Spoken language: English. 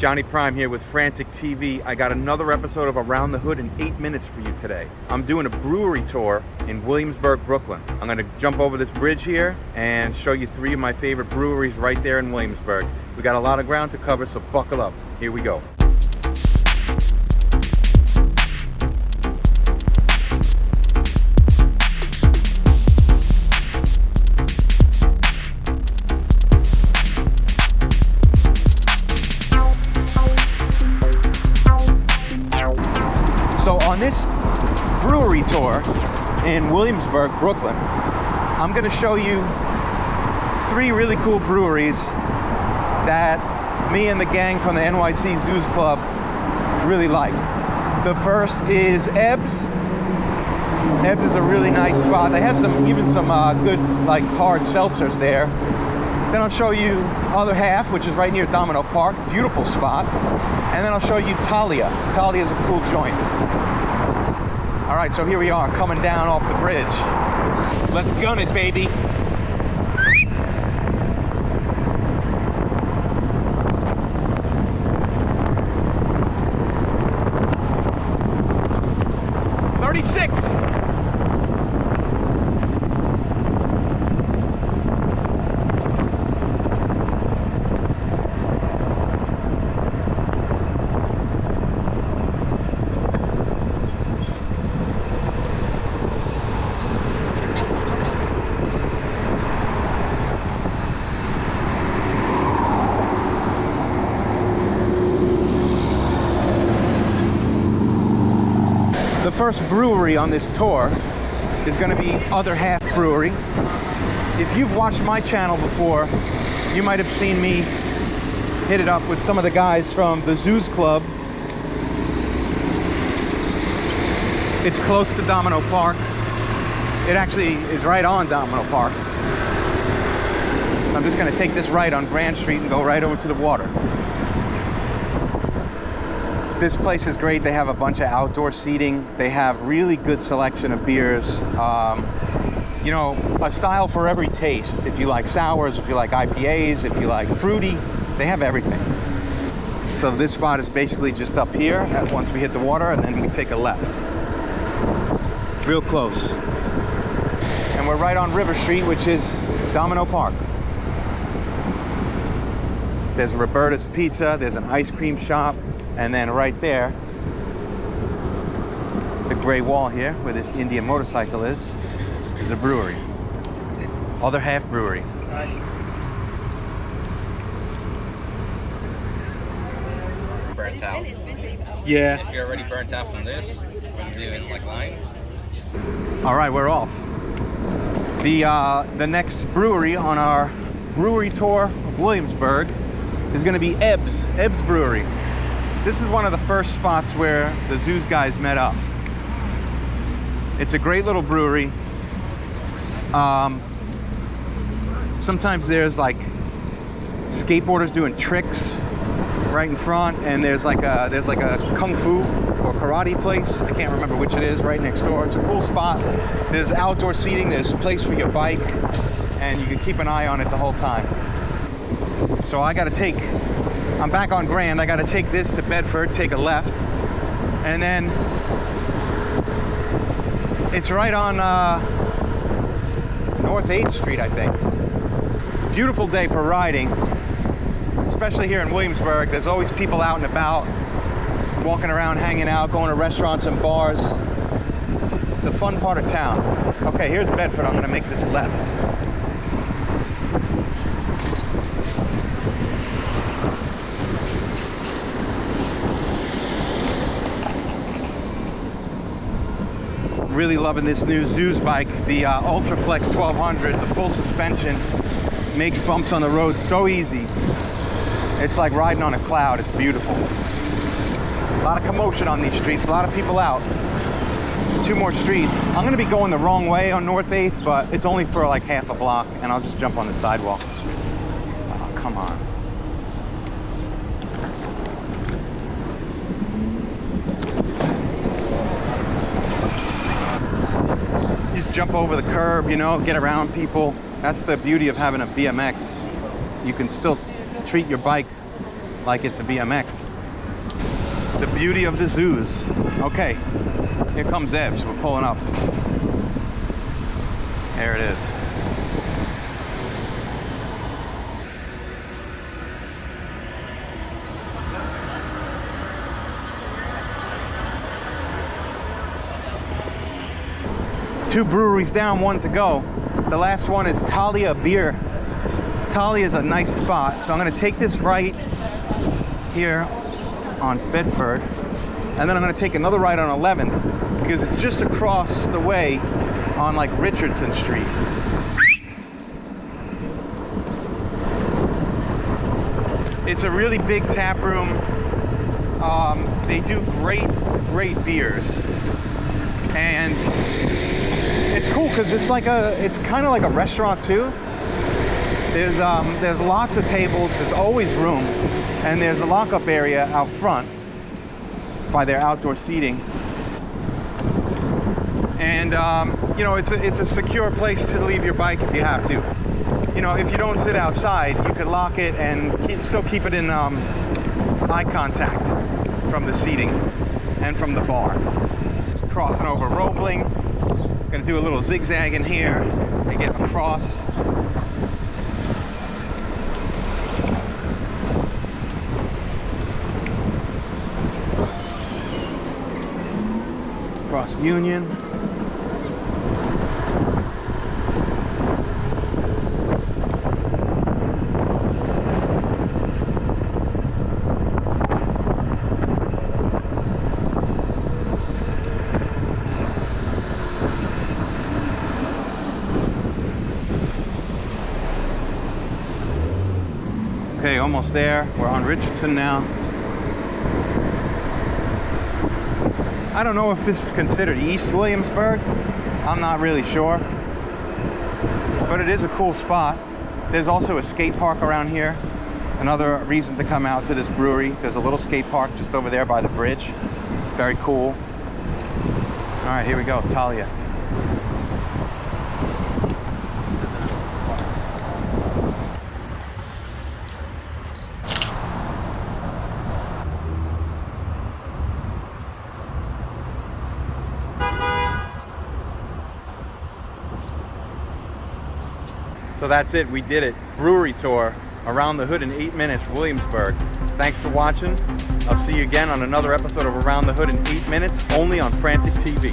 Johnny Prime here with Frantic TV. I got another episode of Around the Hood in 8 minutes for you today. I'm doing a brewery tour in Williamsburg, Brooklyn. I'm gonna jump over this bridge here and show you 3 of my favorite breweries right there in Williamsburg. We got a lot of ground to cover, so buckle up. Here we go. So on this brewery tour in Williamsburg, Brooklyn, I'm going to show you 3 really cool breweries that me and the gang from the NYC Zoos Club really like. The first is Ebbs. Ebbs is a really nice spot. They have some good like hard seltzers there. Then I'll show you Other Half, which is right near Domino Park. Beautiful spot. And then I'll show you Talia. Talia is a cool joint. All right, so here we are coming down off the bridge. Let's gun it, baby. The first brewery on this tour is going to be Other Half Brewery. If you've watched my channel before, you might have seen me hit it up with some of the guys from the Zoos Club. It's close to Domino Park. It actually is right on Domino Park. I'm just going to take this right on Grand Street and go right over to the water. This place is great. They have a bunch of outdoor seating. They have really good selection of beers. You know, a style for every taste. If you like sours, if you like IPAs, if you like fruity, they have everything. So this spot is basically just up here once we hit the water, and then we take a left. Real close. And we're right on River Street, which is Domino Park. There's Roberta's Pizza, there's an ice cream shop. And then right there, the gray wall here, where this Indian motorcycle is a brewery. Other Half Brewery. Burnt out. Yeah. If you're already burnt out from this, from doing like line. All right, we're off. The next brewery on our brewery tour of Williamsburg is going to be Ebbs Brewery. This is one of the first spots where the Zoos guys met up. It's a great little brewery. Sometimes there's like skateboarders doing tricks right in front, and there's like a kung fu or karate place. I can't remember which it is, right next door. It's a cool spot. There's outdoor seating, there's a place for your bike, and you can keep an eye on it the whole time. So I'm back on Grand. I got to take this to Bedford, take a left, and then it's right on North 8th Street, I think. Beautiful day for riding, especially here in Williamsburg. There's always people out and about, walking around, hanging out, going to restaurants and bars. It's a fun part of town. Okay, here's Bedford. I'm going to make this left. Really loving this new Zoos bike, the Ultraflex 1200. The full suspension makes bumps on the road so easy. It's like riding on a cloud. It's beautiful. A lot of commotion on these streets, a lot of people out. 2 more streets. I'm gonna be going the wrong way on North 8th, but it's only for like half a block, and I'll just jump on the sidewalk. Oh, come on. Just jump over the curb, you know, get around people. That's the beauty of having a BMX. You can still treat your bike like it's a BMX. The beauty of the zoos. Okay, here comes Ebbs. We're pulling up. There it is. Two breweries down, one to go. The last one is Talia Beer. Talia is a nice spot, so I'm gonna take this right here on Bedford, and then I'm gonna take another right on 11th because it's just across the way on like Richardson Street. It's a really big tap room. They do great beers, and it's cool because it's kind of like a restaurant too. There's lots of tables. There's always room, and there's a lockup area out front by their outdoor seating. And you know, it's a secure place to leave your bike if you have to. You know, if you don't sit outside, you could lock it and still keep it in eye contact from the seating and from the bar. Just crossing over Roebling. Gonna do a little zigzag in here and get across. Across Union. Okay, almost there. We're on Richardson now. I don't know if this is considered East Williamsburg. I'm not really sure. But it is a cool spot. There's also a skate park around here. Another reason to come out to this brewery. There's a little skate park just over there by the bridge. Very cool. All right, here we go, Talia. So that's it, we did it. Brewery tour around the hood in 8 minutes, Williamsburg. Thanks for watching. I'll see you again on another episode of Around the Hood in 8 minutes, only on Frantic TV.